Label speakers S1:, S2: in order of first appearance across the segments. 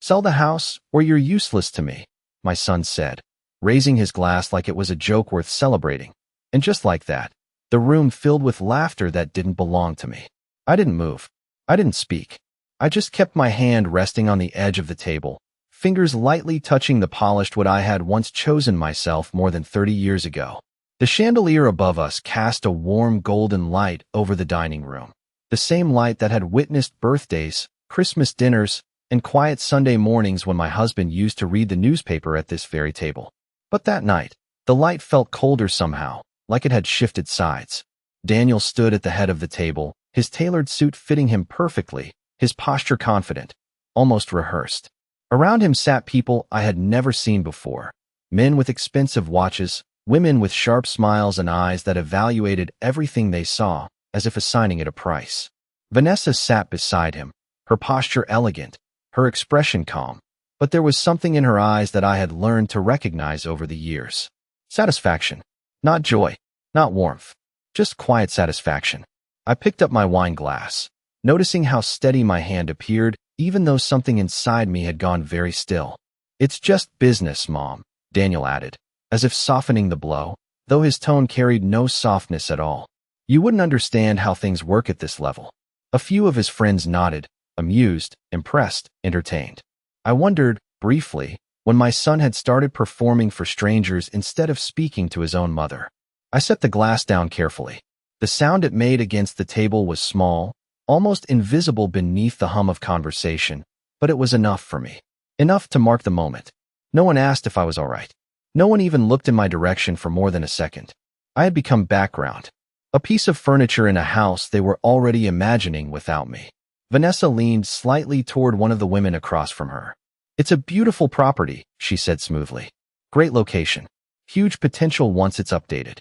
S1: Sell the house, or you're useless to me, my son said, raising his glass like it was a joke worth celebrating. And just like that, the room filled with laughter that didn't belong to me. I didn't move. I didn't speak. I just kept my hand resting on the edge of the table, fingers lightly touching the polished wood I had once chosen myself more than 30 years ago. The chandelier above us cast a warm golden light over the dining room, the same light that had witnessed birthdays, Christmas dinners, and quiet Sunday mornings when my husband used to read the newspaper at this very table. But that night, the light felt colder somehow, like it had shifted sides. Daniel stood at the head of the table, his tailored suit fitting him perfectly, his posture confident, almost rehearsed. Around him sat people I had never seen before, men with expensive watches, women with sharp smiles and eyes that evaluated everything they saw, as if assigning it a price. Vanessa sat beside him, her posture elegant, her expression calm, but there was something in her eyes that I had learned to recognize over the years. Satisfaction. Not joy, not warmth, just quiet satisfaction. I picked up my wine glass, noticing how steady my hand appeared, even though something inside me had gone very still. It's just business, Mom, Daniel added, as if softening the blow, though his tone carried no softness at all. You wouldn't understand how things work at this level. A few of his friends nodded, amused, impressed, entertained. I wondered, briefly, when my son had started performing for strangers instead of speaking to his own mother. I set the glass down carefully. The sound it made against the table was small, almost invisible beneath the hum of conversation, but it was enough for me. Enough to mark the moment. No one asked if I was all right. No one even looked in my direction for more than a second. I had become background, a piece of furniture in a house they were already imagining without me. Vanessa leaned slightly toward one of the women across from her. It's a beautiful property, she said smoothly. Great location. Huge potential once it's updated.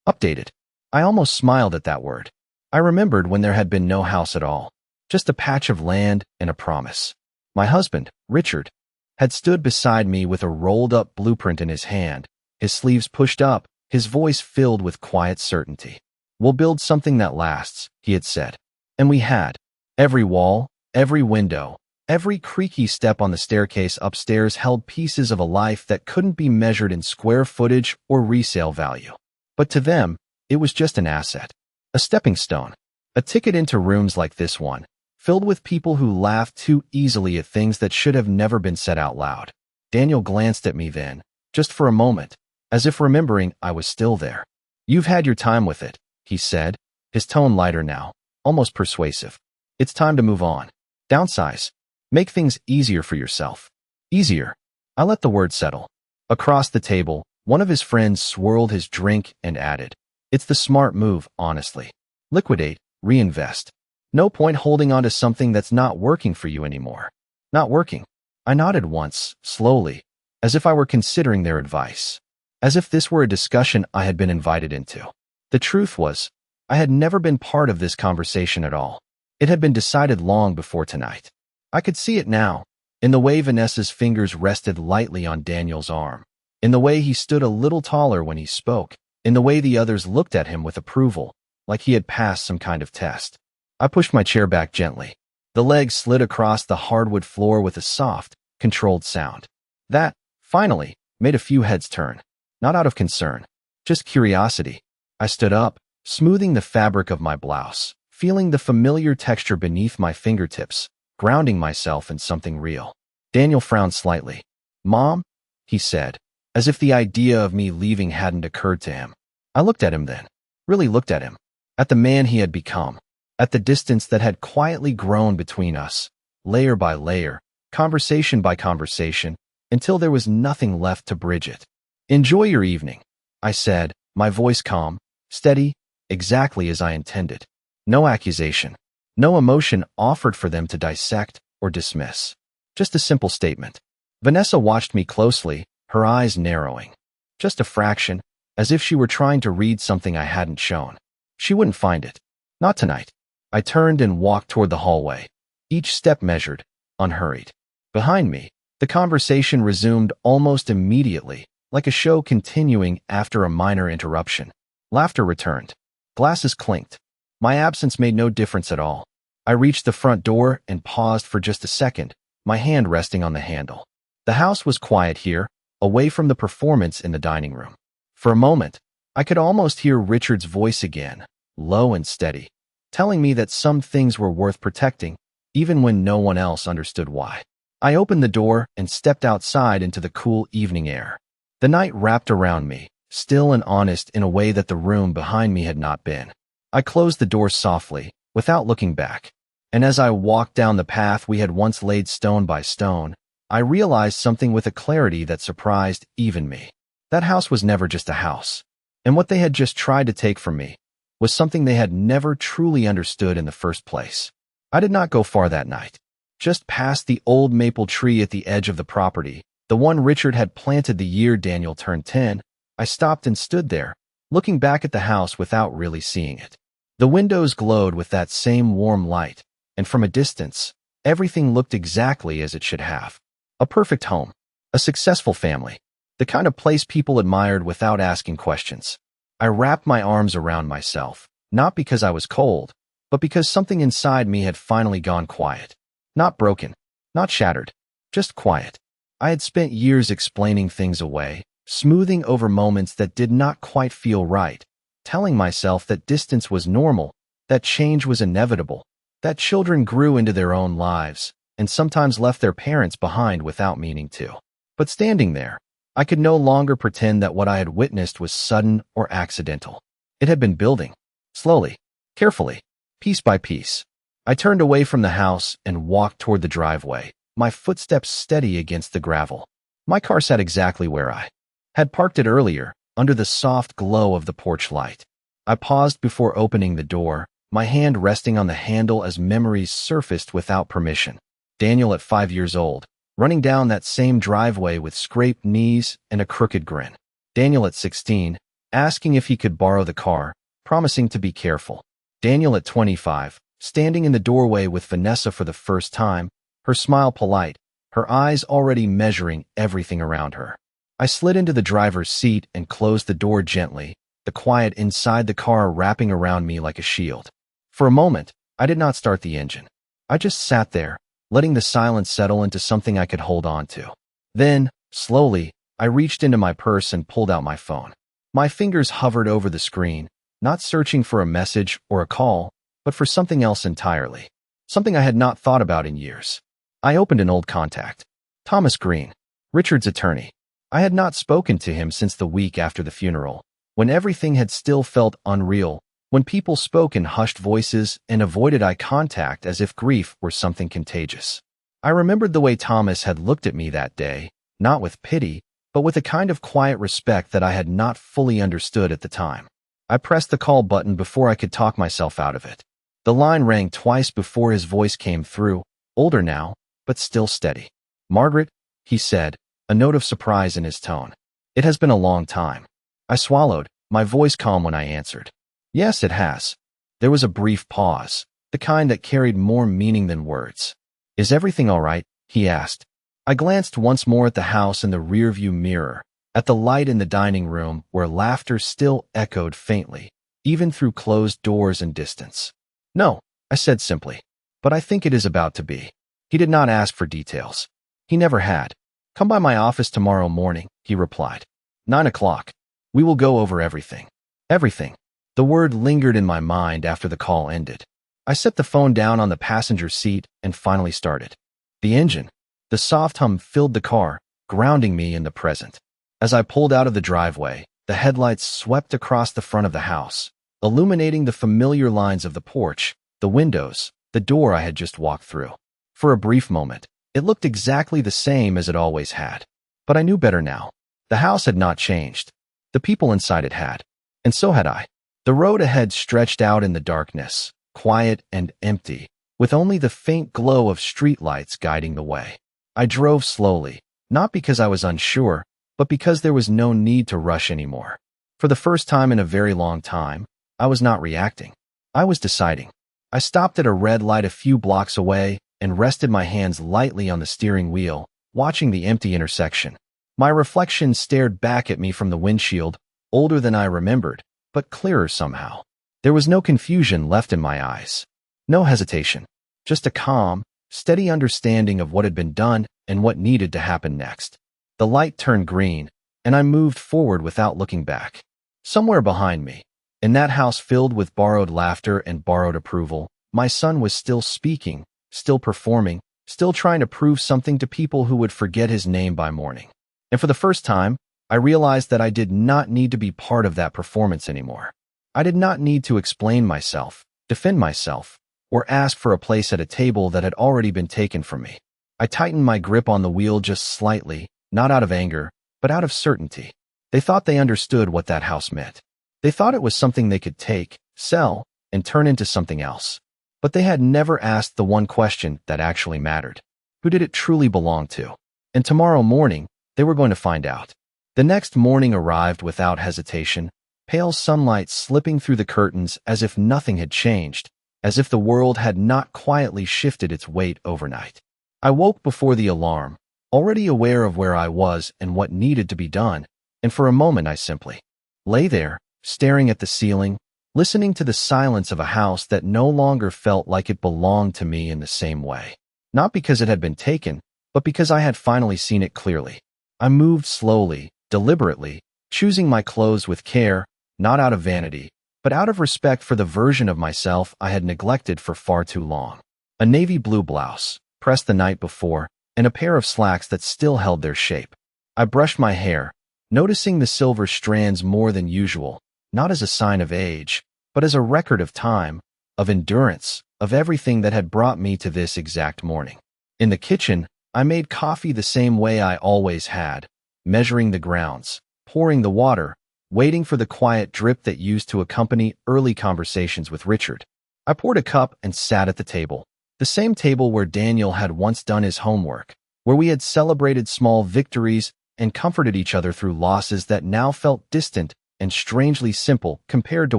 S1: Updated. I almost smiled at that word. I remembered when there had been no house at all, just a patch of land and a promise. My husband, Richard, had stood beside me with a rolled-up blueprint in his hand, his sleeves pushed up, his voice filled with quiet certainty. We'll build something that lasts, he had said. And we had. Every wall, every window, every creaky step on the staircase upstairs held pieces of a life that couldn't be measured in square footage or resale value. But to them, it was just an asset, a stepping stone, a ticket into rooms like this one, filled with people who laughed too easily at things that should have never been said out loud. Daniel glanced at me then, just for a moment, as if remembering I was still there. You've had your time with it, he said, his tone lighter now, almost persuasive. It's time to move on. Downsize. Make things easier for yourself. Easier. I let the word settle. Across the table, one of his friends swirled his drink and added, It's the smart move, honestly. Liquidate, reinvest. No point holding on to something that's not working for you anymore. Not working. I nodded once, slowly, as if I were considering their advice. As if this were a discussion I had been invited into. The truth was, I had never been part of this conversation at all. It had been decided long before tonight. I could see it now, in the way Vanessa's fingers rested lightly on Daniel's arm, in the way he stood a little taller when he spoke, in the way the others looked at him with approval, like he had passed some kind of test. I pushed my chair back gently. The legs slid across the hardwood floor with a soft, controlled sound. That, finally, made a few heads turn. Not out of concern, just curiosity. I stood up, smoothing the fabric of my blouse, feeling the familiar texture beneath my fingertips, grounding myself in something real. Daniel frowned slightly. Mom, he said, as if the idea of me leaving hadn't occurred to him. I looked at him then, really looked at him, at the man he had become, at the distance that had quietly grown between us, layer by layer, conversation by conversation, until there was nothing left to bridge it. Enjoy your evening, I said, my voice calm, steady, exactly as I intended. No accusation, no emotion offered for them to dissect or dismiss. Just a simple statement. Vanessa watched me closely, her eyes narrowing. Just a fraction, as if she were trying to read something I hadn't shown. She wouldn't find it. Not tonight. I turned and walked toward the hallway, each step measured, unhurried. Behind me, the conversation resumed almost immediately, like a show continuing after a minor interruption. Laughter returned. Glasses clinked. My absence made no difference at all. I reached the front door and paused for just a second, my hand resting on the handle. The house was quiet here, away from the performance in the dining room. For a moment, I could almost hear Richard's voice again, low and steady, telling me that some things were worth protecting, even when no one else understood why. I opened the door and stepped outside into the cool evening air. The night wrapped around me, still and honest in a way that the room behind me had not been. I closed the door softly, without looking back. And as I walked down the path we had once laid stone by stone, I realized something with a clarity that surprised even me. That house was never just a house. And what they had just tried to take from me was something they had never truly understood in the first place. I did not go far that night. Just past the old maple tree at the edge of the property, the one Richard had planted the year Daniel turned 10, I stopped and stood there, looking back at the house without really seeing it. The windows glowed with that same warm light, and from a distance, everything looked exactly as it should have. A perfect home, a successful family, the kind of place people admired without asking questions. I wrapped my arms around myself, not because I was cold, but because something inside me had finally gone quiet. Not broken, not shattered, just quiet. I had spent years explaining things away, smoothing over moments that did not quite feel right, telling myself that distance was normal, that change was inevitable, that children grew into their own lives, and sometimes left their parents behind without meaning to. But standing there, I could no longer pretend that what I had witnessed was sudden or accidental. It had been building, slowly, carefully, piece by piece. I turned away from the house and walked toward the driveway, my footsteps steady against the gravel. My car sat exactly where I had parked it earlier, under the soft glow of the porch light. I paused before opening the door, my hand resting on the handle as memories surfaced without permission. Daniel at 5 years old, running down that same driveway with scraped knees and a crooked grin. Daniel at 16, asking if he could borrow the car, promising to be careful. Daniel at 25, standing in the doorway with Vanessa for the first time, her smile polite, her eyes already measuring everything around her. I slid into the driver's seat and closed the door gently, the quiet inside the car wrapping around me like a shield. For a moment, I did not start the engine. I just sat there, letting the silence settle into something I could hold on to. Then, slowly, I reached into my purse and pulled out my phone. My fingers hovered over the screen, not searching for a message or a call, but for something else entirely. Something I had not thought about in years. I opened an old contact. Thomas Green, Richard's attorney. I had not spoken to him since the week after the funeral, when everything had still felt unreal, when people spoke in hushed voices and avoided eye contact as if grief were something contagious. I remembered the way Thomas had looked at me that day, not with pity, but with a kind of quiet respect that I had not fully understood at the time. I pressed the call button before I could talk myself out of it. The line rang twice before his voice came through, older now, but still steady. "Margaret," he said, a note of surprise in his tone. "It has been a long time." I swallowed, my voice calm when I answered. "Yes, it has." There was a brief pause, the kind that carried more meaning than words. "Is everything all right?" he asked. I glanced once more at the house in the rearview mirror, at the light in the dining room where laughter still echoed faintly, even through closed doors and distance. "No," I said simply, "but I think it is about to be." He did not ask for details. He never had. "Come by my office tomorrow morning," he replied. 9 o'clock. "We will go over everything." Everything. The word lingered in my mind after the call ended. I set the phone down on the passenger seat and finally started. The engine, the soft hum filled the car, grounding me in the present. As I pulled out of the driveway, the headlights swept across the front of the house, illuminating the familiar lines of the porch, the windows, the door I had just walked through. For a brief moment, it looked exactly the same as it always had. But I knew better now. The house had not changed. The people inside it had. And so had I. The road ahead stretched out in the darkness, quiet and empty, with only the faint glow of streetlights guiding the way. I drove slowly, not because I was unsure, but because there was no need to rush anymore. For the first time in a very long time, I was not reacting. I was deciding. I stopped at a red light a few blocks away and rested my hands lightly on the steering wheel, watching the empty intersection. My reflection stared back at me from the windshield, older than I remembered, but clearer somehow. There was no confusion left in my eyes. No hesitation. Just a calm, steady understanding of what had been done and what needed to happen next. The light turned green, and I moved forward without looking back. Somewhere behind me, in that house filled with borrowed laughter and borrowed approval, my son was still speaking, still performing, still trying to prove something to people who would forget his name by morning. And for the first time, I realized that I did not need to be part of that performance anymore. I did not need to explain myself, defend myself, or ask for a place at a table that had already been taken from me. I tightened my grip on the wheel just slightly, not out of anger, but out of certainty. They thought they understood what that house meant. They thought it was something they could take, sell, and turn into something else. But they had never asked the one question that actually mattered. Who did it truly belong to? And tomorrow morning, they were going to find out. The next morning arrived without hesitation, pale sunlight slipping through the curtains as if nothing had changed, as if the world had not quietly shifted its weight overnight. I woke before the alarm, already aware of where I was and what needed to be done, and for a moment I simply lay there, staring at the ceiling, listening to the silence of a house that no longer felt like it belonged to me in the same way. Not because it had been taken, but because I had finally seen it clearly. I moved slowly, deliberately, choosing my clothes with care, not out of vanity, but out of respect for the version of myself I had neglected for far too long. A navy blue blouse, pressed the night before, and a pair of slacks that still held their shape. I brushed my hair, noticing the silver strands more than usual, not as a sign of age, but as a record of time, of endurance, of everything that had brought me to this exact morning. In the kitchen, I made coffee the same way I always had, measuring the grounds, pouring the water, waiting for the quiet drip that used to accompany early conversations with Richard. I poured a cup and sat at the table, the same table where Daniel had once done his homework, where we had celebrated small victories and comforted each other through losses that now felt distant and strangely simple compared to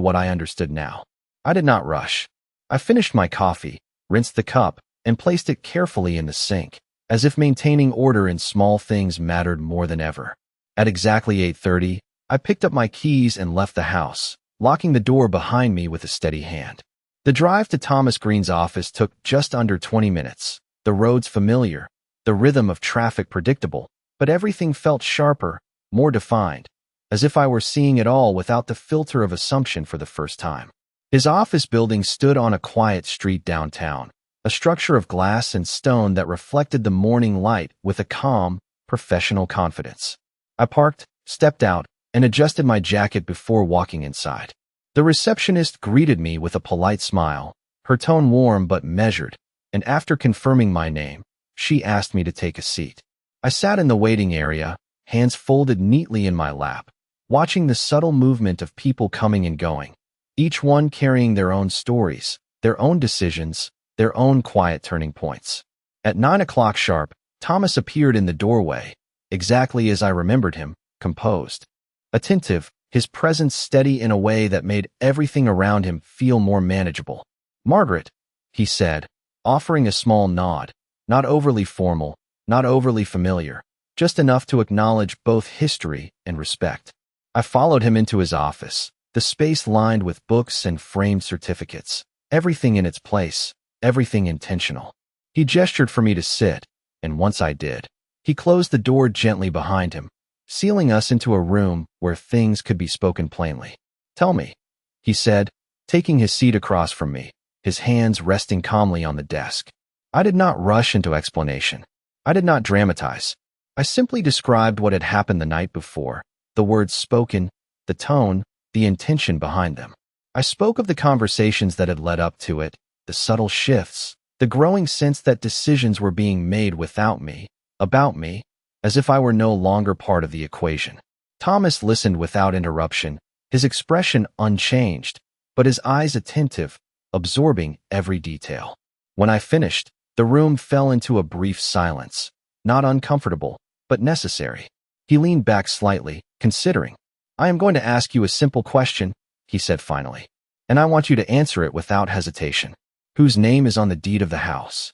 S1: what I understood now. I did not rush. I finished my coffee, rinsed the cup, and placed it carefully in the sink, as if maintaining order in small things mattered more than ever. At exactly 8:30, I picked up my keys and left the house, locking the door behind me with a steady hand. The drive to Thomas Green's office took just under 20 minutes, the roads familiar, the rhythm of traffic predictable, but everything felt sharper, more defined, as if I were seeing it all without the filter of assumption for the first time. His office building stood on a quiet street downtown, a structure of glass and stone that reflected the morning light with a calm, professional confidence. I parked, stepped out, and adjusted my jacket before walking inside. The receptionist greeted me with a polite smile, her tone warm but measured, and after confirming my name, she asked me to take a seat. I sat in the waiting area, hands folded neatly in my lap, watching the subtle movement of people coming and going, each one carrying their own stories, their own decisions, their own quiet turning points. At 9 o'clock sharp, Thomas appeared in the doorway, exactly as I remembered him, composed, attentive, his presence steady in a way that made everything around him feel more manageable. "Margaret," he said, offering a small nod, not overly formal, not overly familiar, just enough to acknowledge both history and respect. I followed him into his office, the space lined with books and framed certificates, everything in its place, everything intentional. He gestured for me to sit, and once I did, he closed the door gently behind him, sealing us into a room where things could be spoken plainly. "Tell me," he said, taking his seat across from me, his hands resting calmly on the desk. I did not rush into explanation. I did not dramatize. I simply described what had happened the night before, the words spoken, the tone, the intention behind them. I spoke of the conversations that had led up to it, the subtle shifts, the growing sense that decisions were being made without me, about me, as if I were no longer part of the equation. Thomas listened without interruption, his expression unchanged, but his eyes attentive, absorbing every detail. When I finished, the room fell into a brief silence, not uncomfortable, but necessary. He leaned back slightly, considering. "I am going to ask you a simple question," he said finally, "and I want you to answer it without hesitation. Whose name is on the deed of the house?"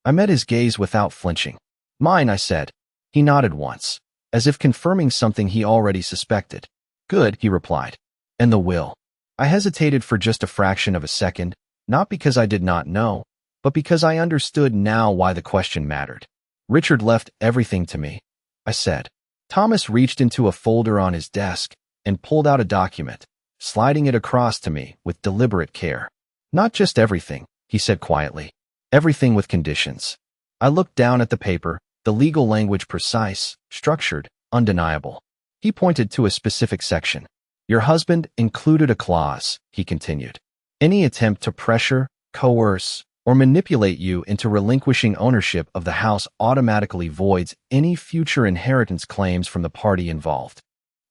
S1: I met his gaze without flinching. "Mine," I said. He nodded once, as if confirming something he already suspected. "Good," he replied. "And the will?" I hesitated for just a fraction of a second, not because I did not know, but because I understood now why the question mattered. Richard left everything to me, I said. Thomas reached into a folder on his desk and pulled out a document, sliding it across to me with deliberate care. Not just everything, he said quietly. Everything with conditions. I looked down at the paper, the legal language precise, structured, undeniable. He pointed to a specific section. Your husband included a clause, he continued. Any attempt to pressure, coerce, or manipulate you into relinquishing ownership of the house automatically voids any future inheritance claims from the party involved.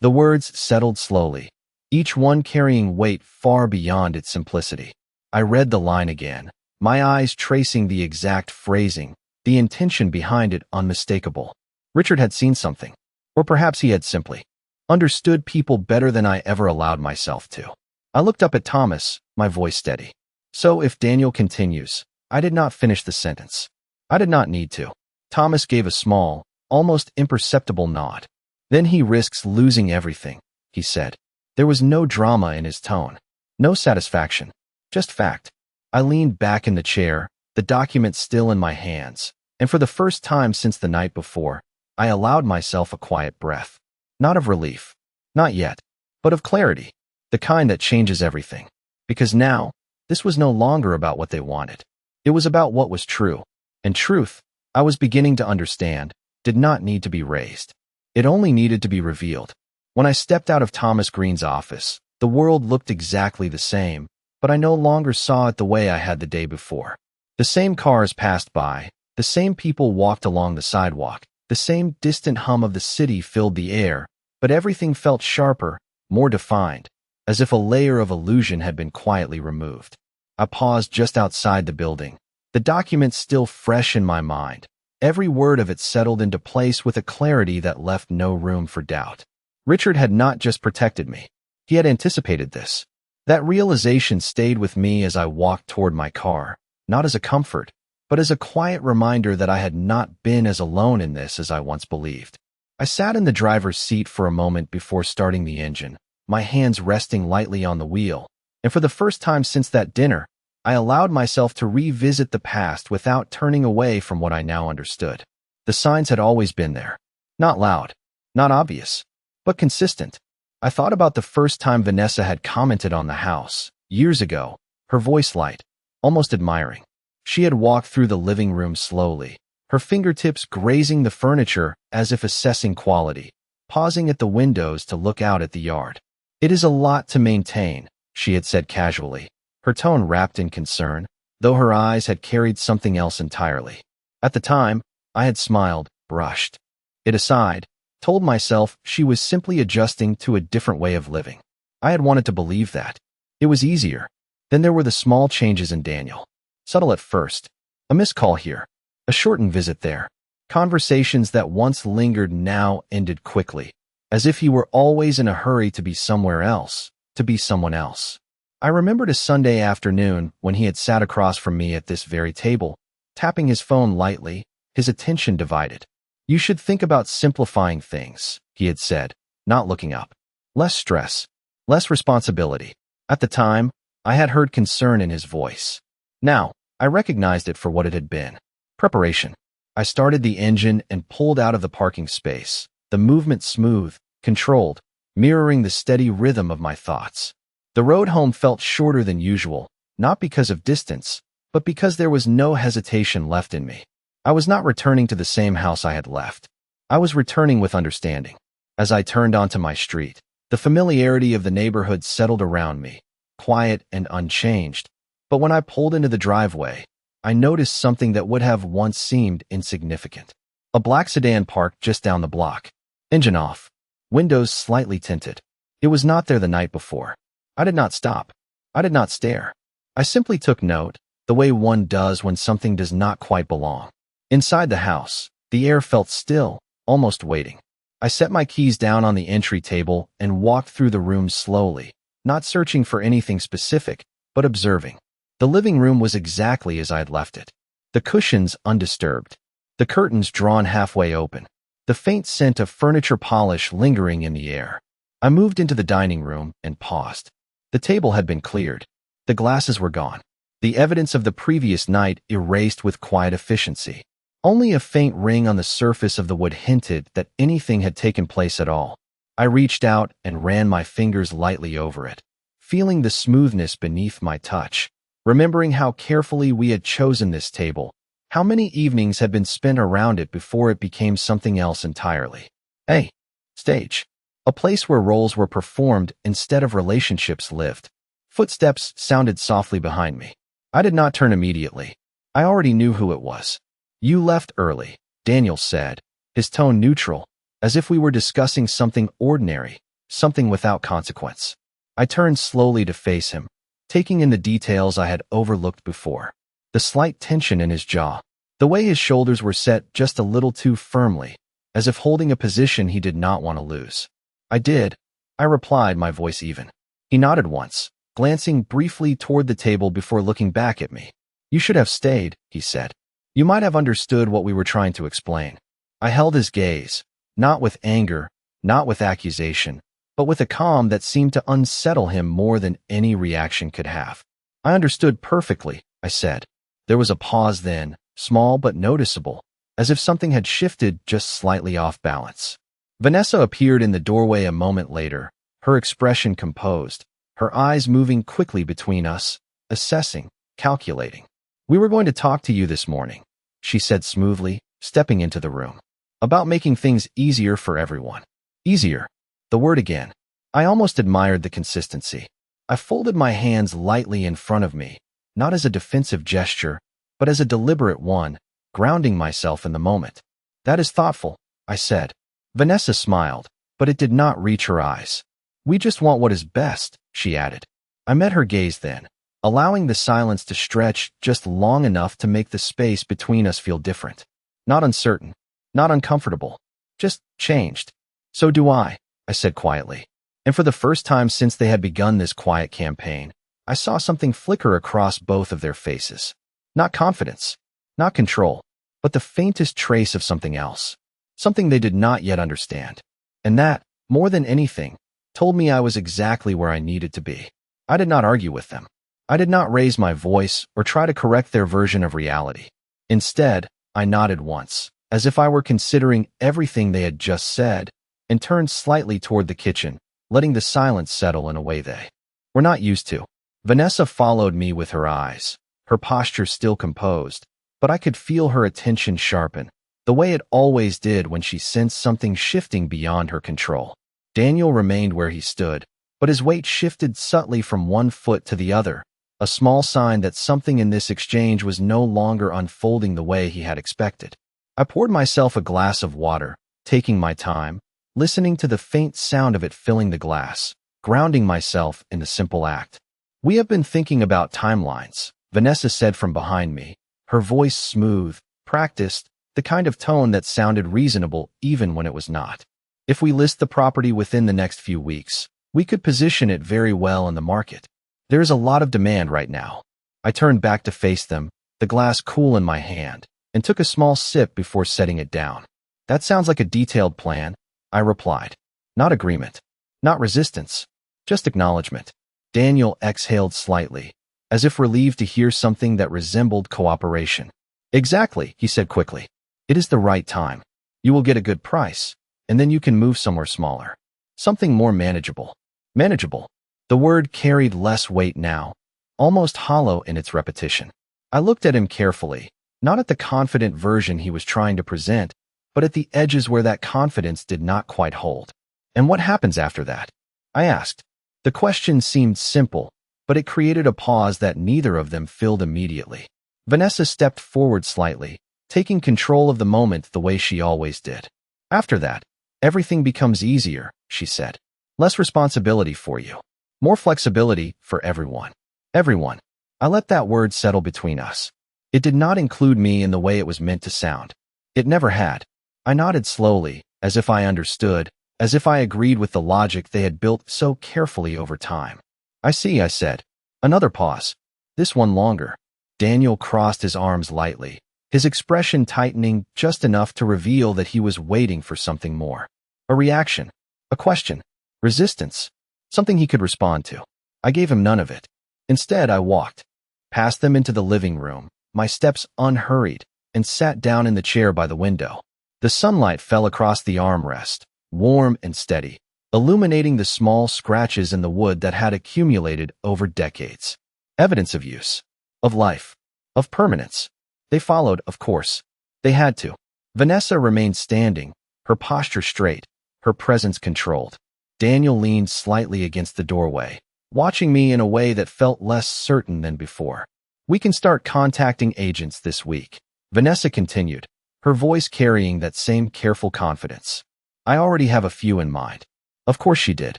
S1: The words settled slowly, each one carrying weight far beyond its simplicity. I read the line again, my eyes tracing the exact phrasing, the intention behind it unmistakable. Richard had seen something, or perhaps he had simply understood people better than I ever allowed myself to. I looked up at Thomas, my voice steady. So if Daniel continues, I did not finish the sentence. I did not need to. Thomas gave a small, almost imperceptible nod. Then he risks losing everything, he said. There was no drama in his tone, no satisfaction, just fact. I leaned back in the chair, the document still in my hands, and for the first time since the night before, I allowed myself a quiet breath. Not of relief, not yet, but of clarity, the kind that changes everything. Because now, this was no longer about what they wanted. It was about what was true. And truth, I was beginning to understand, did not need to be raised. It only needed to be revealed. When I stepped out of Thomas Green's office, the world looked exactly the same, but I no longer saw it the way I had the day before. The same cars passed by, the same people walked along the sidewalk, the same distant hum of the city filled the air, but everything felt sharper, more defined, as if a layer of illusion had been quietly removed. I paused just outside the building, the document still fresh in my mind, every word of it settled into place with a clarity that left no room for doubt. Richard had not just protected me. He had anticipated this. That realization stayed with me as I walked toward my car, not as a comfort, but as a quiet reminder that I had not been as alone in this as I once believed. I sat in the driver's seat for a moment before starting the engine, my hands resting lightly on the wheel, and for the first time since that dinner, I allowed myself to revisit the past without turning away from what I now understood. The signs had always been there. Not loud, not obvious, but consistent. I thought about the first time Vanessa had commented on the house, years ago, her voice light, almost admiring. She had walked through the living room slowly, her fingertips grazing the furniture as if assessing quality, pausing at the windows to look out at the yard. It is a lot to maintain, she had said casually, her tone wrapped in concern, though her eyes had carried something else entirely. At the time, I had smiled, brushed it aside, told myself she was simply adjusting to a different way of living. I had wanted to believe that. It was easier. Then there were the small changes in Daniel. Subtle at first. A missed call here. A shortened visit there. Conversations that once lingered now ended quickly, as if he were always in a hurry to be somewhere else, to be someone else. I remembered a Sunday afternoon when he had sat across from me at this very table, tapping his phone lightly, his attention divided. You should think about simplifying things, he had said, not looking up. Less stress, less responsibility. At the time, I had heard concern in his voice. Now, I recognized it for what it had been. Preparation. I started the engine and pulled out of the parking space, the movement smooth, controlled, mirroring the steady rhythm of my thoughts. The road home felt shorter than usual, not because of distance, but because there was no hesitation left in me. I was not returning to the same house I had left. I was returning with understanding. As I turned onto my street, the familiarity of the neighborhood settled around me, quiet and unchanged. But when I pulled into the driveway, I noticed something that would have once seemed insignificant. A black sedan parked just down the block. Engine off. Windows slightly tinted. It was not there the night before. I did not stop. I did not stare. I simply took note, the way one does when something does not quite belong. Inside the house, the air felt still, almost waiting. I set my keys down on the entry table and walked through the room slowly, not searching for anything specific, but observing. The living room was exactly as I had left it. The cushions undisturbed, the curtains drawn halfway open, the faint scent of furniture polish lingering in the air. I moved into the dining room and paused. The table had been cleared. The glasses were gone. the evidence of the previous night erased with quiet efficiency. Only a faint ring on the surface of the wood hinted that anything had taken place at all. I reached out and ran my fingers lightly over it, feeling the smoothness beneath my touch, remembering how carefully we had chosen this table, how many evenings had been spent around it before it became something else entirely. A stage. A place where roles were performed instead of relationships lived. Footsteps sounded softly behind me. I did not turn immediately. I already knew who it was. "You left early," Daniel said, his tone neutral, as if we were discussing something ordinary, something without consequence. I turned slowly to face him, taking in the details I had overlooked before. The slight tension in his jaw, the way his shoulders were set just a little too firmly, as if holding a position he did not want to lose. "I did," I replied, my voice even. He nodded once, glancing briefly toward the table before looking back at me. "You should have stayed," he said. "You might have understood what we were trying to explain." I held his gaze, not with anger, not with accusation, but with a calm that seemed to unsettle him more than any reaction could have. "I understood perfectly," I said. There was a pause then, small but noticeable, as if something had shifted just slightly off balance. Vanessa appeared in the doorway a moment later, her expression composed, her eyes moving quickly between us, assessing, calculating. "We were going to talk to you this morning," she said smoothly, stepping into the room. "About making things easier for everyone." Easier. The word again. I almost admired the consistency. I folded my hands lightly in front of me, not as a defensive gesture, but as a deliberate one, grounding myself in the moment. "That is thoughtful," I said. Vanessa smiled, but it did not reach her eyes. "We just want what is best," she added. I met her gaze then, allowing the silence to stretch just long enough to make the space between us feel different. Not uncertain, not uncomfortable, just changed. "So do I," I said quietly. And for the first time since they had begun this quiet campaign, I saw something flicker across both of their faces. Not confidence, not control, but the faintest trace of something else. Something they did not yet understand. And that, more than anything, told me I was exactly where I needed to be. I did not argue with them. I did not raise my voice or try to correct their version of reality. Instead, I nodded once, as if I were considering everything they had just said, and turned slightly toward the kitchen, letting the silence settle in a way they were not used to. Vanessa followed me with her eyes, her posture still composed, but I could feel her attention sharpen, the way it always did when she sensed something shifting beyond her control. Daniel remained where he stood, but his weight shifted subtly from one foot to the other, a small sign that something in this exchange was no longer unfolding the way he had expected. I poured myself a glass of water, taking my time, listening to the faint sound of it filling the glass, grounding myself in the simple act. "We have been thinking about timelines," Vanessa said from behind me, her voice smooth, practiced, the kind of tone that sounded reasonable even when it was not. "If we list the property within the next few weeks, we could position it very well in the market. There is a lot of demand right now." I turned back to face them, the glass cool in my hand, and took a small sip before setting it down. "That sounds like a detailed plan," I replied. "Not agreement. Not resistance. Just acknowledgement." Daniel exhaled slightly, as if relieved to hear something that resembled cooperation. "Exactly," he said quickly. "It is the right time. You will get a good price, and then you can move somewhere smaller. Something more manageable." Manageable. The word carried less weight now, almost hollow in its repetition. I looked at him carefully, not at the confident version he was trying to present, but at the edges where that confidence did not quite hold. "And what happens after that?" I asked. The question seemed simple, but it created a pause that neither of them filled immediately. Vanessa stepped forward slightly, taking control of the moment the way she always did. "After that, everything becomes easier," she said. "Less responsibility for you. More flexibility for everyone." Everyone. I let that word settle between us. It did not include me in the way it was meant to sound. It never had. I nodded slowly, as if I understood, as if I agreed with the logic they had built so carefully over time. "I see," I said. Another pause. This one longer. Daniel crossed his arms lightly, his expression tightening just enough to reveal that he was waiting for something more. A reaction. A question. Resistance. Something he could respond to. I gave him none of it. Instead, I walked. past them into the living room, my steps unhurried, and sat down in the chair by the window. The sunlight fell across the armrest, warm and steady, illuminating the small scratches in the wood that had accumulated over decades. Evidence of use, of life, of permanence. They followed, of course. They had to. Vanessa remained standing, her posture straight, her presence controlled. Daniel leaned slightly against the doorway, watching me in a way that felt less certain than before. "We can start contacting agents this week," Vanessa continued, her voice carrying that same careful confidence. "I already have a few in mind." Of course she did.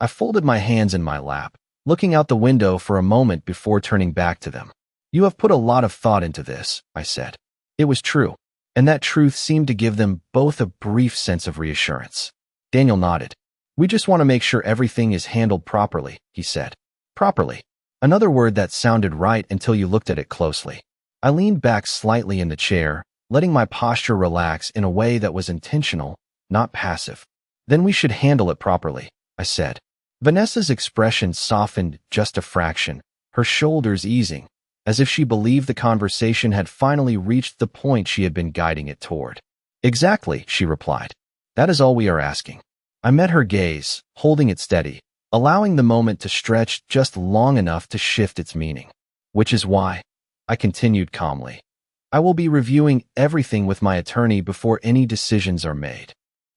S1: I folded my hands in my lap, looking out the window for a moment before turning back to them. "You have put a lot of thought into this," I said. It was true, and that truth seemed to give them both a brief sense of reassurance. Daniel nodded. "We just want to make sure everything is handled properly," he said. Properly. Another word that sounded right until you looked at it closely. I leaned back slightly in the chair, letting my posture relax in a way that was intentional, not passive. "Then we should handle it properly," I said. Vanessa's expression softened just a fraction, her shoulders easing, as if she believed the conversation had finally reached the point she had been guiding it toward. "Exactly," she replied. "That is all we are asking." I met her gaze, holding it steady, allowing the moment to stretch just long enough to shift its meaning. "Which is why," I continued calmly, "I will be reviewing everything with my attorney before any decisions are made."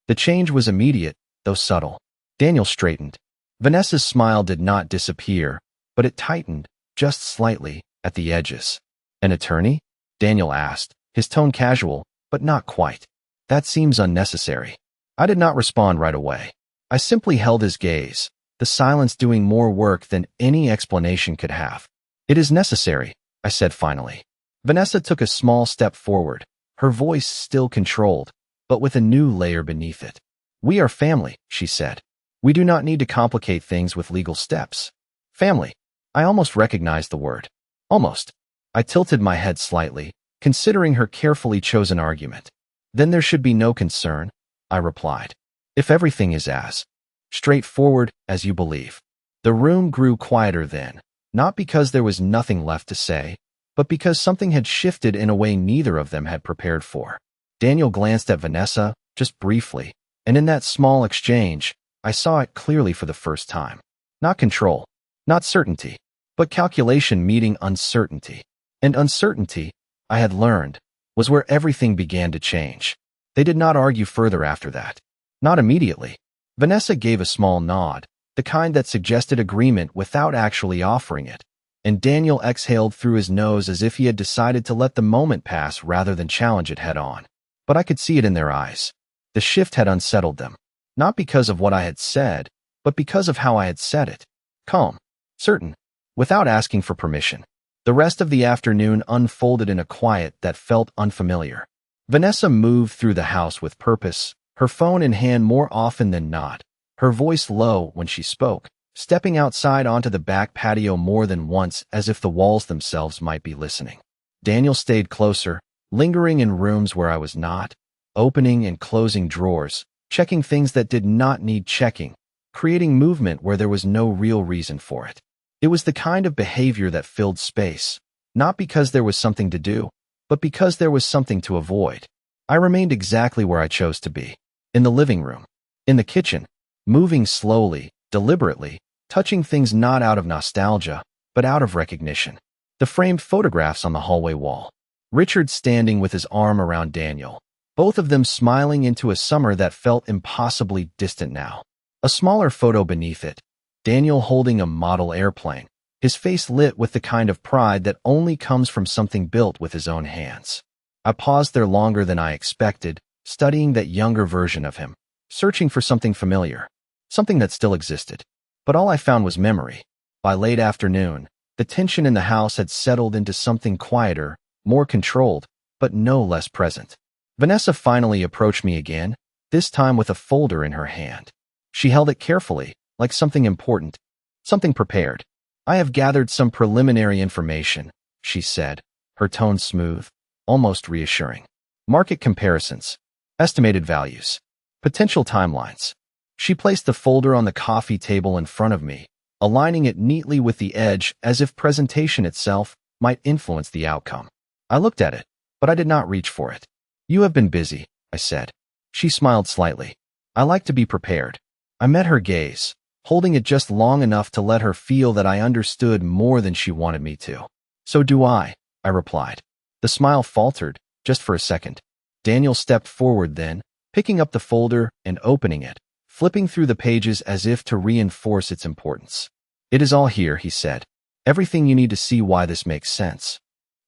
S1: The change was immediate, though subtle. Daniel straightened. Vanessa's smile did not disappear, but it tightened, just slightly, at the edges. "An attorney?" Daniel asked, his tone casual, but not quite. "That seems unnecessary." I did not respond right away. I simply held his gaze, the silence doing more work than any explanation could have. "It is necessary," I said finally. Vanessa took a small step forward, her voice still controlled, but with a new layer beneath it. "We are family," she said. "We do not need to complicate things with legal steps." Family. I almost recognized the word. Almost. I tilted my head slightly, considering her carefully chosen argument. "Then there should be no concern," I replied. "If everything is as straightforward as you believe." The room grew quieter then, not because there was nothing left to say, but because something had shifted in a way neither of them had prepared for. Daniel glanced at Vanessa, just briefly, and in that small exchange, I saw it clearly for the first time. Not control, not certainty, but calculation meeting uncertainty. And uncertainty, I had learned, was where everything began to change. They did not argue further after that. Not immediately. Vanessa gave a small nod, the kind that suggested agreement without actually offering it, and Daniel exhaled through his nose as if he had decided to let the moment pass rather than challenge it head-on. But I could see it in their eyes. The shift had unsettled them, not because of what I had said, but because of how I had said it. Calm, certain, without asking for permission. The rest of the afternoon unfolded in a quiet that felt unfamiliar. Vanessa moved through the house with purpose, her phone in hand more often than not, her voice low when she spoke, stepping outside onto the back patio more than once as if the walls themselves might be listening. Daniel stayed closer, lingering in rooms where I was not, opening and closing drawers, checking things that did not need checking, creating movement where there was no real reason for it. It was the kind of behavior that filled space, not because there was something to do, but because there was something to avoid. I remained exactly where I chose to be, in the living room, in the kitchen, moving slowly, deliberately, touching things not out of nostalgia, but out of recognition. The framed photographs on the hallway wall. Richard standing with his arm around Daniel, both of them smiling into a summer that felt impossibly distant now. A smaller photo beneath it, Daniel holding a model airplane, his face lit with the kind of pride that only comes from something built with his own hands. I paused there longer than I expected, studying that younger version of him, searching for something familiar, something that still existed. But all I found was memory. By late afternoon, the tension in the house had settled into something quieter, more controlled, but no less present. Vanessa finally approached me again, this time with a folder in her hand. She held it carefully, like something important, something prepared. "I have gathered some preliminary information," she said, her tone smooth, almost reassuring. "Market comparisons, estimated values, potential timelines." She placed the folder on the coffee table in front of me, aligning it neatly with the edge as if presentation itself, might influence the outcome. I looked at it, but I did not reach for it. You have been busy, I said. She smiled slightly. I like to be prepared. I met her gaze, holding it just long enough to let her feel that I understood more than she wanted me to. So do I replied. The smile faltered, just for a second. Daniel stepped forward then, picking up the folder and opening it, flipping through the pages as if to reinforce its importance. It is all here, he said. Everything you need to see why this makes sense.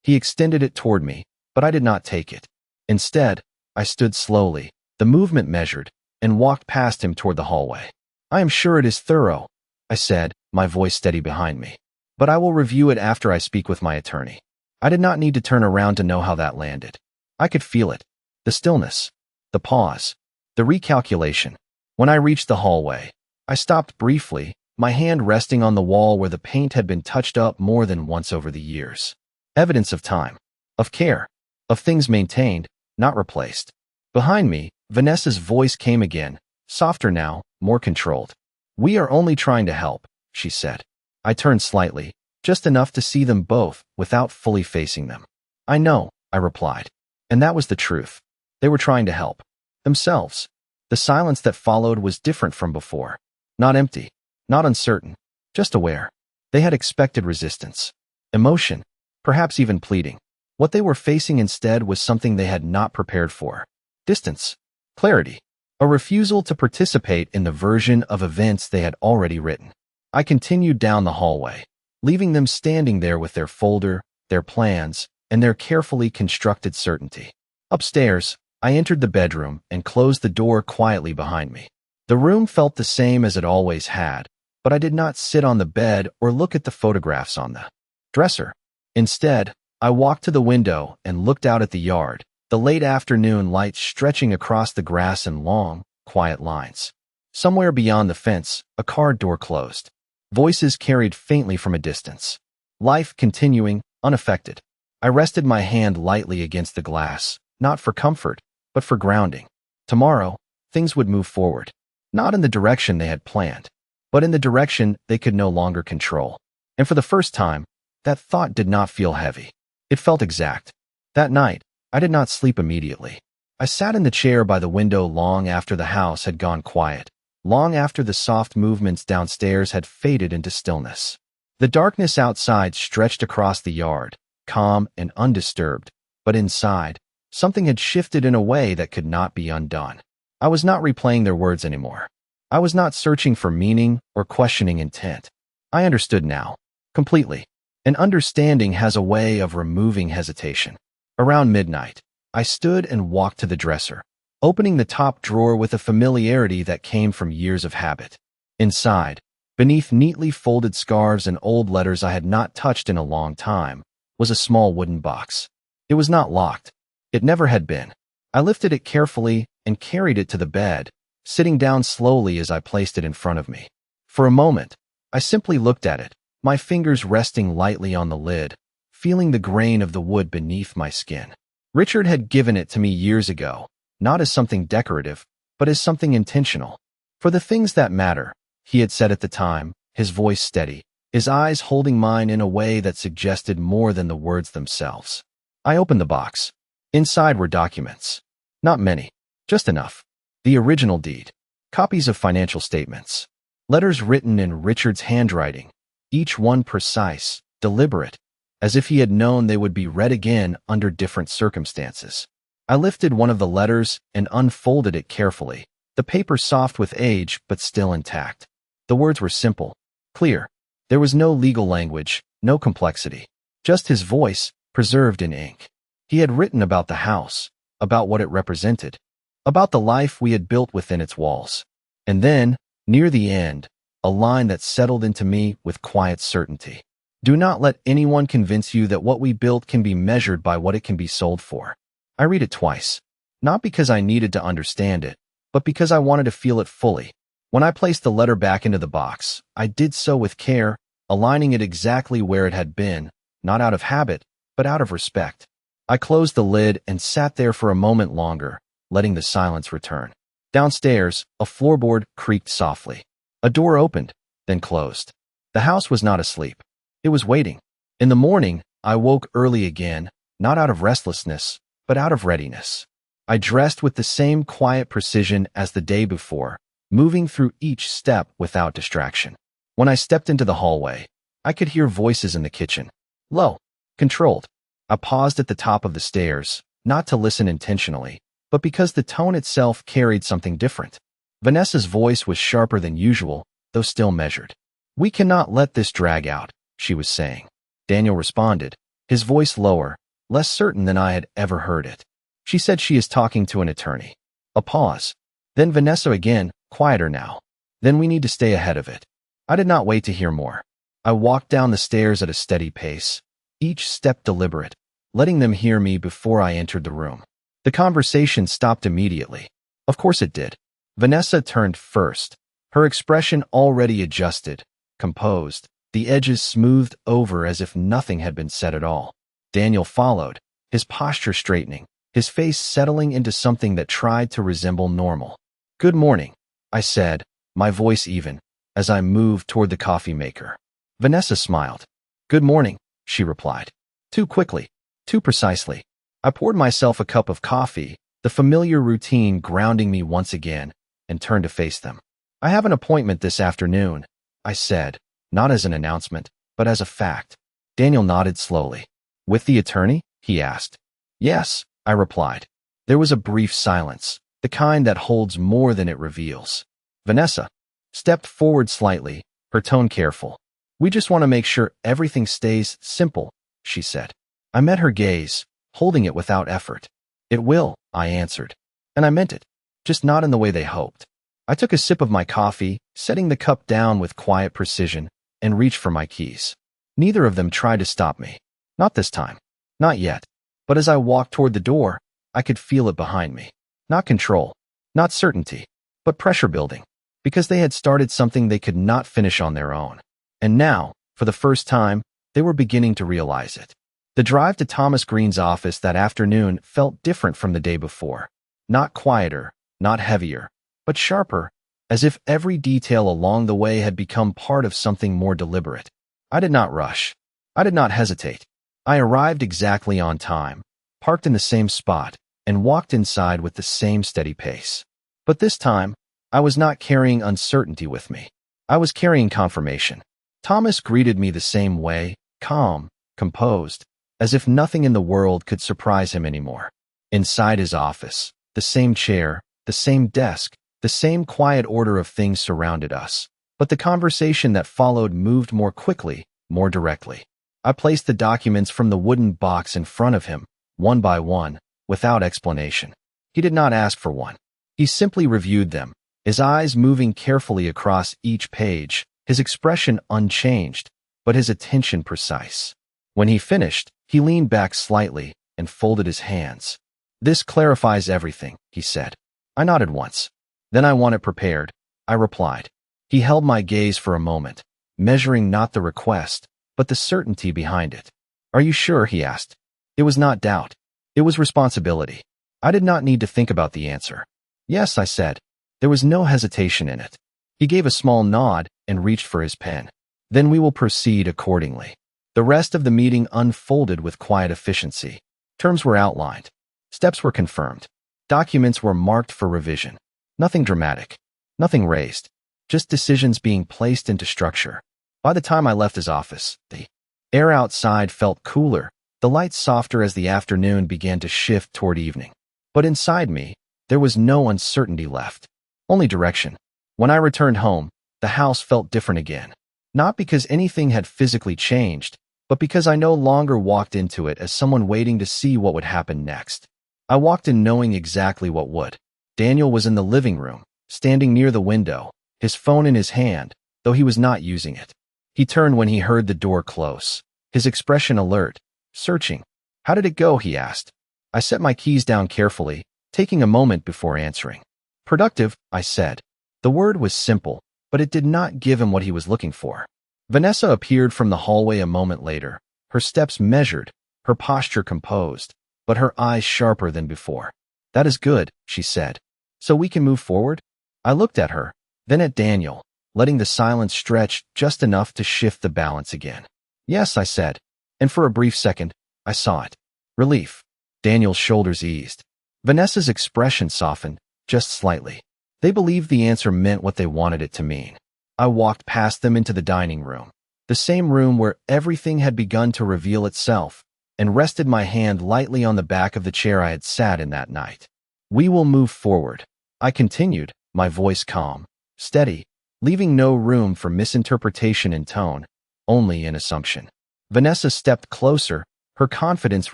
S1: He extended it toward me, but I did not take it. Instead, I stood slowly, the movement measured, and walked past him toward the hallway. I am sure it is thorough, I said, my voice steady behind me. But I will review it after I speak with my attorney. I did not need to turn around to know how that landed. I could feel it. The stillness. The pause. The recalculation. When I reached the hallway, I stopped briefly, my hand resting on the wall where the paint had been touched up more than once over the years. Evidence of time. Of care. Of things maintained, not replaced. Behind me, Vanessa's voice came again, softer now, more controlled. We are only trying to help, she said. I turned slightly, just enough to see them both, without fully facing them. I know, I replied. And that was the truth. They were trying to help. Themselves. The silence that followed was different from before. Not empty. Not uncertain. Just aware. They had expected resistance. Emotion. Perhaps even pleading. What they were facing instead was something they had not prepared for. Distance. Clarity. A refusal to participate in the version of events they had already written. I continued down the hallway, leaving them standing there with their folder, their plans, and their carefully constructed certainty. Upstairs, I entered the bedroom and closed the door quietly behind me. The room felt the same as it always had, but I did not sit on the bed or look at the photographs on the dresser. Instead, I walked to the window and looked out at the yard, the late afternoon light stretching across the grass in long, quiet lines. Somewhere beyond the fence, a car door closed. Voices carried faintly from a distance. Life continuing, unaffected. I rested my hand lightly against the glass, not for comfort, but for grounding. Tomorrow, things would move forward. Not in the direction they had planned, but in the direction they could no longer control. And for the first time, that thought did not feel heavy. It felt exact. That night, I did not sleep immediately. I sat in the chair by the window long after the house had gone quiet, long after the soft movements downstairs had faded into stillness. The darkness outside stretched across the yard, calm and undisturbed, but inside, something had shifted in a way that could not be undone. I was not replaying their words anymore. I was not searching for meaning or questioning intent. I understood now, completely. An understanding has a way of removing hesitation. Around midnight, I stood and walked to the dresser, opening the top drawer with a familiarity that came from years of habit. Inside, beneath neatly folded scarves and old letters I had not touched in a long time, was a small wooden box. It was not locked. It never had been. I lifted it carefully and carried it to the bed, sitting down slowly as I placed it in front of me. For a moment, I simply looked at it, my fingers resting lightly on the lid, feeling the grain of the wood beneath my skin. Richard had given it to me years ago, not as something decorative, but as something intentional. For the things that matter, he had said at the time, his voice steady, his eyes holding mine in a way that suggested more than the words themselves. I opened the box. Inside were documents. Not many, just enough. The original deed, copies of financial statements, letters written in Richard's handwriting, each one precise, deliberate, as if he had known they would be read again under different circumstances. I lifted one of the letters and unfolded it carefully, the paper soft with age but still intact. The words were simple, clear. There was no legal language, no complexity, just his voice, preserved in ink. He had written about the house, about what it represented, about the life we had built within its walls. And then, near the end, a line that settled into me with quiet certainty. Do not let anyone convince you that what we built can be measured by what it can be sold for. I read it twice, not because I needed to understand it, but because I wanted to feel it fully. When I placed the letter back into the box, I did so with care, aligning it exactly where it had been, not out of habit, but out of respect. I closed the lid and sat there for a moment longer, letting the silence return. Downstairs, a floorboard creaked softly. A door opened, then closed. The house was not asleep. It was waiting. In the morning, I woke early again, not out of restlessness, but out of readiness. I dressed with the same quiet precision as the day before, moving through each step without distraction. When I stepped into the hallway, I could hear voices in the kitchen. Low, controlled. I paused at the top of the stairs, not to listen intentionally, but because the tone itself carried something different. Vanessa's voice was sharper than usual, though still measured. "We cannot let this drag out," she was saying. Daniel responded, his voice lower, less certain than I had ever heard it. "She said she is talking to an attorney." A pause. Then Vanessa again, quieter now. "Then we need to stay ahead of it." I did not wait to hear more. I walked down the stairs at a steady pace, each step deliberate, letting them hear me before I entered the room. The conversation stopped immediately. Of course it did. Vanessa turned first, her expression already adjusted, composed, the edges smoothed over as if nothing had been said at all. Daniel followed, his posture straightening, his face settling into something that tried to resemble normal. "Good morning," I said, my voice even, as I moved toward the coffee maker. Vanessa smiled. "Good morning," she replied. Too quickly, too precisely. I poured myself a cup of coffee, the familiar routine grounding me once again, and turned to face them. "I have an appointment this afternoon," I said, not as an announcement, but as a fact. Daniel nodded slowly. "With the attorney?" he asked. "Yes," I replied. There was a brief silence, the kind that holds more than it reveals. Vanessa stepped forward slightly, her tone careful. "We just want to make sure everything stays simple," she said. I met her gaze, holding it without effort. "It will," I answered. And I meant it, just not in the way they hoped. I took a sip of my coffee, setting the cup down with quiet precision, and reached for my keys. Neither of them tried to stop me. Not this time. Not yet. But as I walked toward the door, I could feel it behind me. Not control, not certainty, but pressure building, because they had started something they could not finish on their own. And now, for the first time, they were beginning to realize it. The drive to Thomas Green's office that afternoon felt different from the day before. Not quieter, not heavier, but sharper, as if every detail along the way had become part of something more deliberate. I did not rush. I did not hesitate. I arrived exactly on time, parked in the same spot, and walked inside with the same steady pace. But this time, I was not carrying uncertainty with me. I was carrying confirmation. Thomas greeted me the same way, calm, composed, as if nothing in the world could surprise him anymore. Inside his office, the same chair, the same desk, the same quiet order of things surrounded us. But the conversation that followed moved more quickly, more directly. I placed the documents from the wooden box in front of him, one by one, without explanation. He did not ask for one. He simply reviewed them, his eyes moving carefully across each page, his expression unchanged, but his attention precise. When he finished, he leaned back slightly and folded his hands. "This clarifies everything," he said. I nodded once. "Then I want it prepared," I replied. He held my gaze for a moment, measuring not the request, but the certainty behind it. "Are you sure?" he asked. It was not doubt. It was responsibility. I did not need to think about the answer. "Yes," I said. There was no hesitation in it. He gave a small nod and reached for his pen. "Then we will proceed accordingly." The rest of the meeting unfolded with quiet efficiency. Terms were outlined. Steps were confirmed. Documents were marked for revision. Nothing dramatic. Nothing raised. Just decisions being placed into structure. By the time I left his office, the air outside felt cooler, the lights softer as the afternoon began to shift toward evening. But inside me, there was no uncertainty left. Only direction. When I returned home, the house felt different again. Not because anything had physically changed, but because I no longer walked into it as someone waiting to see what would happen next. I walked in knowing exactly what would. Daniel was in the living room, standing near the window, his phone in his hand, though he was not using it. He turned when he heard the door close, his expression alert, searching. "How did it go?" he asked. I set my keys down carefully, taking a moment before answering. "Productive," I said. The word was simple, but it did not give him what he was looking for. Vanessa appeared from the hallway a moment later, her steps measured, her posture composed, but her eyes sharper than before. "That is good," she said. "So we can move forward?" I looked at her, then at Daniel, letting the silence stretch just enough to shift the balance again. "Yes," I said. And for a brief second, I saw it. Relief. Daniel's shoulders eased. Vanessa's expression softened, just slightly. They believed the answer meant what they wanted it to mean. I walked past them into the dining room, the same room where everything had begun to reveal itself, and rested my hand lightly on the back of the chair I had sat in that night. We will move forward, I continued, my voice calm, steady, leaving no room for misinterpretation in tone, only in assumption. Vanessa stepped closer, her confidence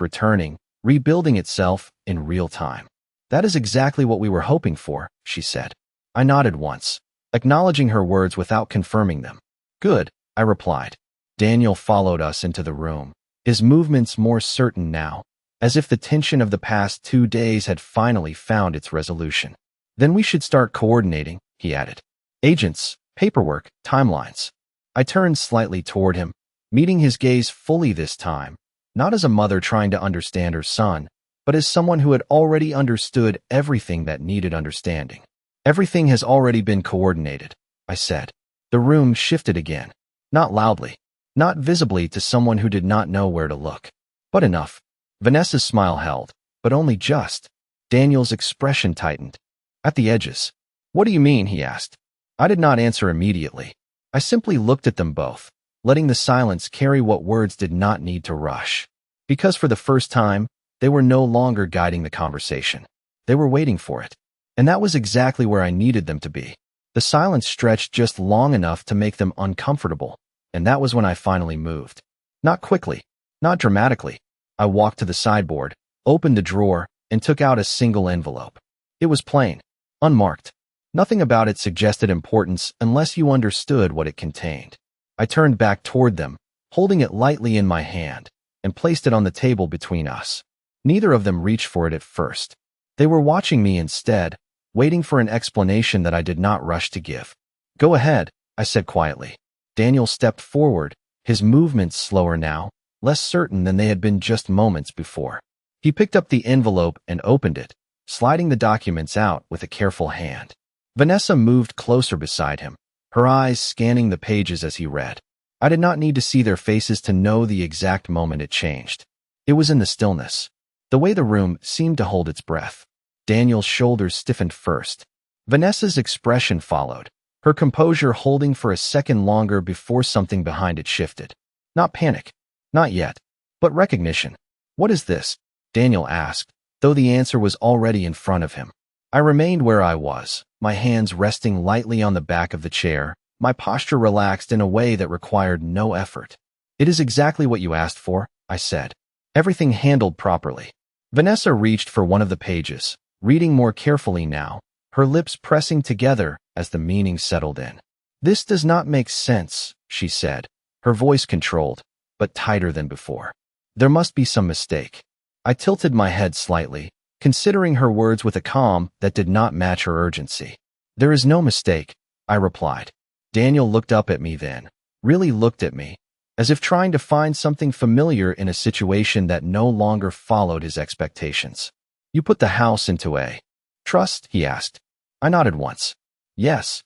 S1: returning, rebuilding itself in real time. That is exactly what we were hoping for, she said. I nodded once, acknowledging her words without confirming them. Good, I replied. Daniel followed us into the room, his movements more certain now, as if the tension of the past 2 days had finally found its resolution. Then we should start coordinating, he added. Agents, paperwork, timelines. I turned slightly toward him, meeting his gaze fully this time, not as a mother trying to understand her son, but as someone who had already understood everything that needed understanding. Everything has already been coordinated, I said. The room shifted again, not loudly, not visibly to someone who did not know where to look, but enough. Vanessa's smile held, but only just. Daniel's expression tightened. At the edges. What do you mean? He asked. I did not answer immediately. I simply looked at them both, letting the silence carry what words did not need to rush. Because for the first time, they were no longer guiding the conversation. They were waiting for it. And that was exactly where I needed them to be. The silence stretched just long enough to make them uncomfortable, and that was when I finally moved. Not quickly, not dramatically. I walked to the sideboard, opened the drawer, and took out a single envelope. It was plain, unmarked. Nothing about it suggested importance unless you understood what it contained. I turned back toward them, holding it lightly in my hand, and placed it on the table between us. Neither of them reached for it at first. They were watching me instead, waiting for an explanation that I did not rush to give. Go ahead, I said quietly. Daniel stepped forward, his movements slower now, less certain than they had been just moments before. He picked up the envelope and opened it, sliding the documents out with a careful hand. Vanessa moved closer beside him, her eyes scanning the pages as he read. I did not need to see their faces to know the exact moment it changed. It was in the stillness, the way the room seemed to hold its breath. Daniel's shoulders stiffened first. Vanessa's expression followed, her composure holding for a second longer before something behind it shifted. Not panic. Not yet. But recognition. What is this? Daniel asked, though the answer was already in front of him. I remained where I was, my hands resting lightly on the back of the chair, my posture relaxed in a way that required no effort. It is exactly what you asked for, I said. Everything handled properly. Vanessa reached for one of the pages, reading more carefully now, her lips pressing together as the meaning settled in. This does not make sense, she said, her voice controlled, but tighter than before. There must be some mistake. I tilted my head slightly, considering her words with a calm that did not match her urgency. There is no mistake, I replied. Daniel looked up at me then, really looked at me, as if trying to find something familiar in a situation that no longer followed his expectations. You put the house into a trust, he asked. I nodded once. Yes.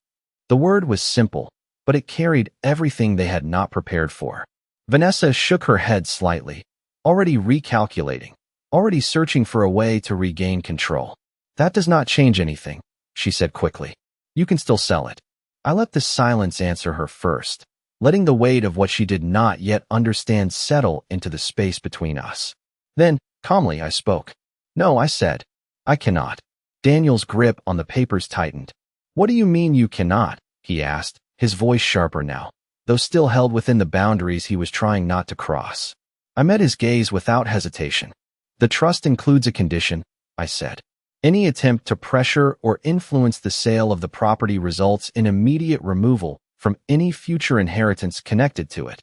S1: The word was simple, but it carried everything they had not prepared for. Vanessa shook her head slightly, already recalculating, already searching for a way to regain control. That does not change anything, she said quickly. You can still sell it. I let the silence answer her first, letting the weight of what she did not yet understand settle into the space between us. Then, calmly, I spoke. No, I said. I cannot. Daniel's grip on the papers tightened. What do you mean you cannot? He asked, his voice sharper now, though still held within the boundaries he was trying not to cross. I met his gaze without hesitation. The trust includes a condition, I said. Any attempt to pressure or influence the sale of the property results in immediate removal from any future inheritance connected to it.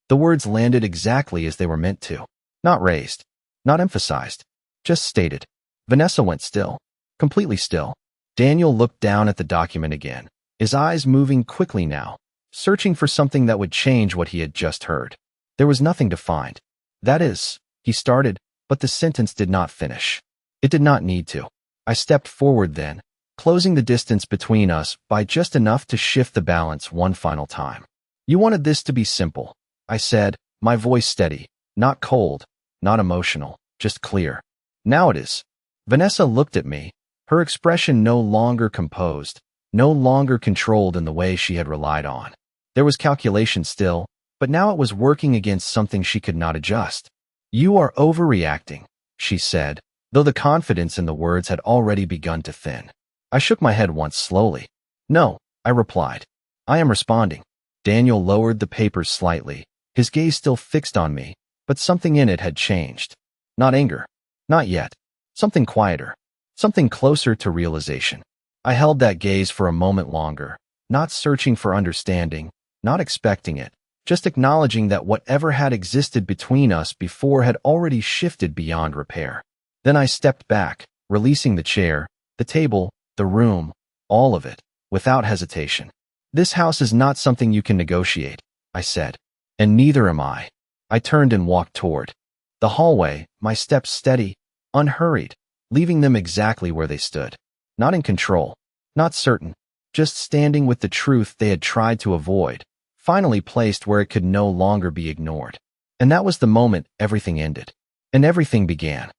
S1: The words landed exactly as they were meant to. Not raised, not emphasized, just stated. Vanessa went still, completely still. Daniel looked down at the document again, his eyes moving quickly now, searching for something that would change what he had just heard. There was nothing to find. That is, he started, but the sentence did not finish. It did not need to. I stepped forward then, closing the distance between us by just enough to shift the balance one final time. You wanted this to be simple, I said, my voice steady, Not cold, not emotional, just clear. Now it is. Vanessa looked at me, her expression no longer composed, no longer controlled in the way she had relied on. There was calculation still, but now it was working against something she could not adjust. You are overreacting, she said, though the confidence in the words had already begun to thin. I shook my head once slowly. No, I replied. I am responding. Daniel lowered the papers slightly, his gaze still fixed on me, but something in it had changed. Not anger. Not yet. Something quieter. Something closer to realization. I held that gaze for a moment longer, not searching for understanding, not expecting it, just acknowledging that whatever had existed between us before had already shifted beyond repair. Then I stepped back, releasing the chair, the table, the room, all of it, without hesitation. This house is not something you can negotiate, I said. And neither am I. I turned and walked toward the hallway, my steps steady, unhurried, leaving them exactly where they stood. Not in control, not certain, just standing with the truth they had tried to avoid, finally placed where it could no longer be ignored. And that was the moment everything ended. And everything began.